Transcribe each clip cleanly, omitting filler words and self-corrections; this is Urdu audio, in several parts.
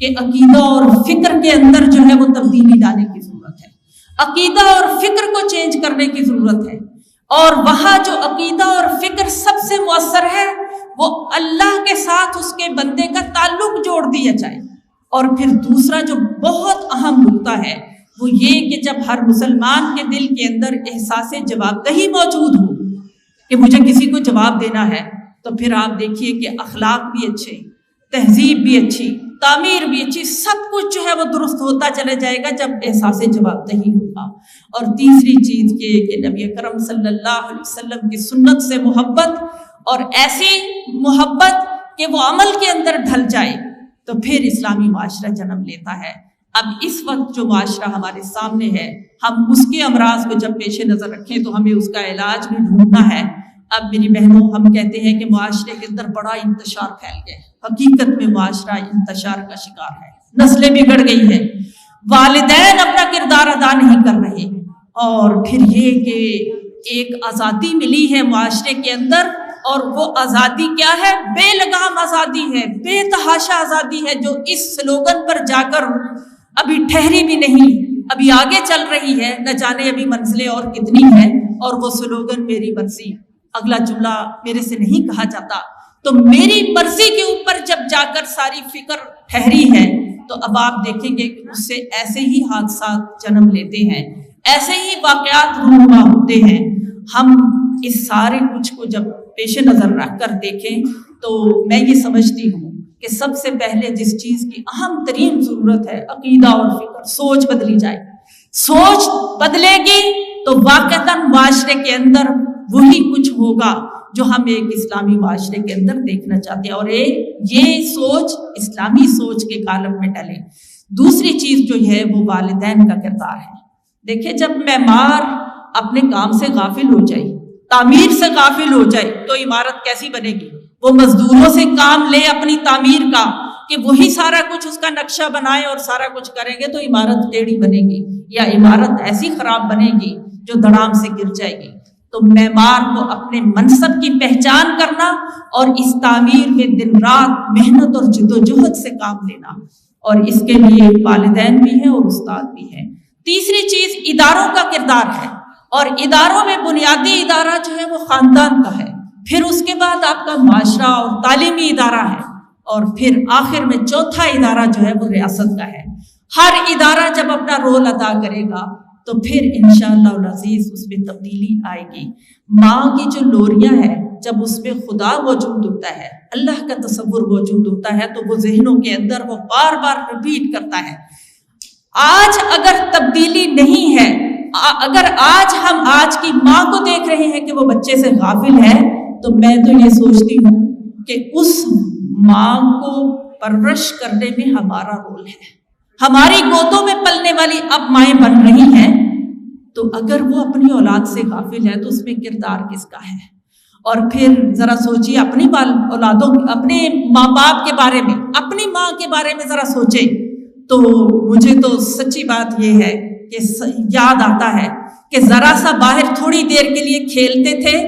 کہ عقیدہ اور فکر کے اندر جو ہے وہ تبدیلی لانے کی ضرورت ہے، عقیدہ اور فکر کو چینج کرنے کی ضرورت ہے، اور وہاں جو عقیدہ اور فکر سب سے مؤثر ہے وہ اللہ کے ساتھ اس کے بندے کا تعلق جوڑ دیا جائے۔ اور پھر دوسرا جو بہت اہم نقطہ ہے وہ یہ کہ جب ہر مسلمان کے دل کے اندر احساس جواب دہی موجود ہو کہ مجھے کسی کو جواب دینا ہے، تو پھر آپ دیکھیے کہ اخلاق بھی اچھے، تہذیب بھی اچھی، تعمیر بھی اچھی، سب کچھ جو ہے وہ درست ہوتا چلا جائے گا جب احساس جواب دہی ہوگا۔ اور تیسری چیز یہ کہ نبی اکرم صلی اللہ علیہ وسلم کی سنت سے محبت، اور ایسی محبت کہ وہ عمل کے اندر ڈھل جائے، تو پھر اسلامی معاشرہ جنم لیتا ہے۔ اب اس وقت جو معاشرہ ہمارے سامنے ہے، ہم اس کے امراض کو جب پیش نظر رکھیں تو ہمیں اس کا علاج بھی ڈھونڈنا ہے۔ اب میری بہنوں، ہم کہتے ہیں کہ معاشرے کے اندر بڑا انتشار پھیل گیا ہے، حقیقت میں معاشرہ انتشار کا شکار ہے، نسلیں بگڑ گئی ہیں، والدین اپنا کردار ادا نہیں کر رہے، اور پھر یہ کہ ایک آزادی ملی ہے معاشرے کے اندر، اور وہ آزادی کیا ہے؟ بے لگام آزادی ہے، بے تحاشا آزادی ہے، جو اس سلوگن پر جا کر ابھی ٹھہری بھی نہیں، ابھی آگے چل رہی ہے، نہ جانے ابھی منزلیں اور کتنی ہیں، اور وہ سلوگن میری مرضی، اگلا جملہ میرے سے نہیں کہا جاتا۔ تو میری مرضی کے اوپر جب جا کر ساری فکر ٹھہری ہے، تو اب آپ دیکھیں گے کہ اس سے ایسے ہی حادثات جنم لیتے ہیں، ایسے ہی واقعات رونما ہوتے ہیں۔ ہم اس سارے کچھ کو جب پیش نظر رکھ کر دیکھیں تو میں یہ سمجھتی ہوں کہ سب سے پہلے جس چیز کی اہم ترین ضرورت ہے، عقیدہ اور فکر، سوچ بدلی جائے۔ سوچ بدلے گی تو واقعتاً معاشرے کے اندر وہی کچھ ہوگا جو ہم ایک اسلامی معاشرے کے اندر دیکھنا چاہتے ہیں، اور یہ سوچ اسلامی سوچ کے کالم میں ڈلے۔ دوسری چیز جو ہے وہ والدین کا کردار ہے۔ دیکھیں، جب معمار اپنے کام سے غافل ہو جائے، تعمیر سے غافل ہو جائے، تو عمارت کیسی بنے گی؟ وہ مزدوروں سے کام لے اپنی تعمیر کا کہ وہی سارا کچھ اس کا نقشہ بنائے اور سارا کچھ کریں گے تو عمارت ٹیڑھی بنے گی، یا عمارت ایسی خراب بنے گی جو دھڑام سے گر جائے گی۔ تو معمار کو اپنے منصب کی پہچان کرنا اور اس تعمیر میں دن رات محنت اور جدوجہد سے کام لینا، اور اس کے لیے والدین بھی ہیں اور استاد بھی ہیں۔ تیسری چیز اداروں کا کردار ہے، اور اداروں میں بنیادی ادارہ جو ہے وہ خاندان کا ہے، پھر اس کے بعد آپ کا معاشرہ اور تعلیمی ادارہ ہے، اور پھر آخر میں چوتھا ادارہ جو ہے وہ ریاست کا ہے۔ ہر ادارہ جب اپنا رول ادا کرے گا تو پھر انشاءاللہ العزیز اس میں تبدیلی آئے گی۔ ماں کی جو لوریاں ہے، جب اس میں خدا موجود ہوتا ہے، اللہ کا تصور موجود ہوتا ہے، تو وہ ذہنوں کے اندر وہ بار بار ریپیٹ کرتا ہے۔ آج اگر تبدیلی نہیں ہے، اگر ہم آج کی ماں کو دیکھ رہے ہیں کہ وہ بچے سے غافل ہے، تو میں تو یہ سوچتی ہوں کہ اس ماں کو پرورش کرنے میں ہمارا رول ہے۔ ہماری گودوں میں پلنے والی اب مائیں بن رہی ہیں، تو اگر وہ اپنی اولاد سے غافل ہے تو اس میں کردار کس کا ہے؟ اور پھر ذرا سوچیے اپنی اولادوں، اپنے ماں باپ کے بارے میں، اپنی ماں کے بارے میں ذرا سوچیں، تو مجھے تو سچی بات یہ ہے کہ یاد آتا ہے کہ ذرا سا باہر تھوڑی دیر کے لیے کھیلتے تھے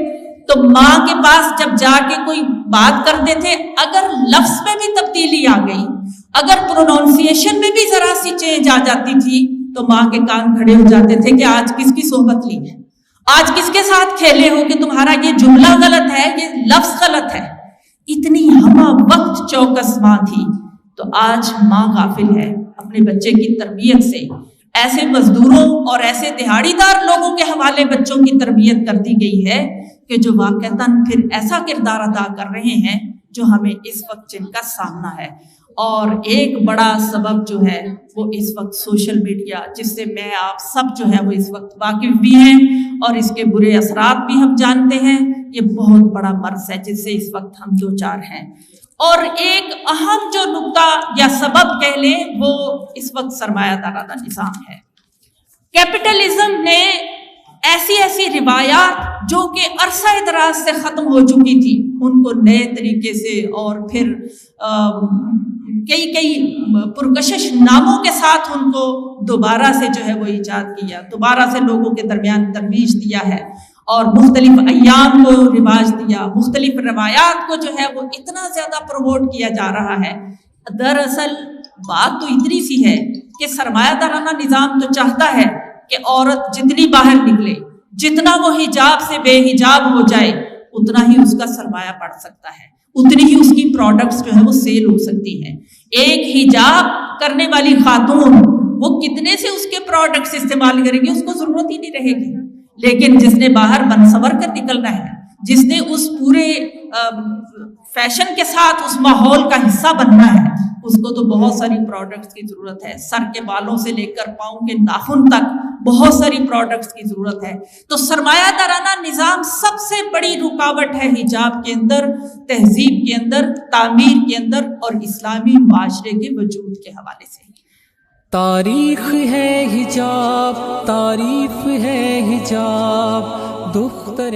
تو ماں کے پاس جب جا کے کوئی بات کرتے تھے، اگر لفظ میں بھی تبدیلی آ گئی، اگر پروننسیشن میں بھی ذرا سی چینج آ جاتی تھی، تو ماں کے کان کھڑے ہو جاتے تھے کہ آج کس کی صحبت لی ہے، آج کس کے ساتھ کھیلے ہو کہ تمہارا یہ جملہ غلط ہے، یہ لفظ غلط ہے۔ اتنی ہمہ وقت چوکس ماں تھی، تو آج ماں غافل ہے اپنے بچے کی تربیت سے۔ ایسے مزدوروں اور ایسے دہاڑی دار لوگوں کے حوالے بچوں کی تربیت کر دی گئی ہے کہ جو واقعتاً پھر ایسا کردار ادا کر رہے ہیں جو ہمیں اس وقت جن کا سامنا ہے۔ اور ایک بڑا سبب جو ہے وہ اس وقت سوشل میڈیا، جس سے میں آپ سب جو ہے وہ اس وقت واقف بھی ہیں اور اس کے برے اثرات بھی ہم جانتے ہیں، یہ بہت بڑا مرض ہے جس سے اس وقت ہم دوچار ہیں۔ اور ایک اہم جو نقطہ یا سبب کہہ لیں وہ اس وقت سرمایہ دارانہ نظام ہے۔ کیپٹلزم نے ایسی روایات جو کہ عرصہ دراز سے ختم ہو چکی تھی، ان کو نئے طریقے سے اور پھر کئی پرکشش ناموں کے ساتھ ان کو دوبارہ سے جو ہے وہ ایجاد کیا، دوبارہ سے لوگوں کے درمیان ترویج دیا ہے، اور مختلف ایام کو رواج دیا، مختلف روایات کو جو ہے وہ اتنا زیادہ پروموٹ کیا جا رہا ہے۔ دراصل بات تو اتنی سی ہے کہ سرمایہ دارانہ نظام تو چاہتا ہے کہ عورت جتنی باہر نکلے، جتنا وہ حجاب سے بے حجاب ہو جائے، اتنا ہی اس کا سرمایہ بڑھ سکتا ہے، اتنی ہی اس کی پروڈکٹس جو ہے وہ سیل ہو سکتی ہیں۔ ایک حجاب کرنے والی خاتون وہ کتنے سے اس کے پروڈکٹس استعمال کریں گے، اس کو ضرورت ہی نہیں رہے گی۔ لیکن جس نے باہر بن سنور کر نکلنا ہے، جس نے اس پورے فیشن کے ساتھ اس ماحول کا حصہ بننا ہے، اس کو تو بہت ساری پروڈکٹس کی ضرورت ہے، سر کے بالوں سے لے کر پاؤں کے ناخن تک بہت ساری پروڈکٹس کی ضرورت ہے۔ تو سرمایہ دارانہ نظام سب سے بڑی رکاوٹ ہے حجاب کے اندر، تہذیب کے اندر، تعمیر کے اندر اور اسلامی معاشرے کے وجود کے حوالے سے۔ تاریخ ہے حجاب، تعریف ہے حجاب، دختر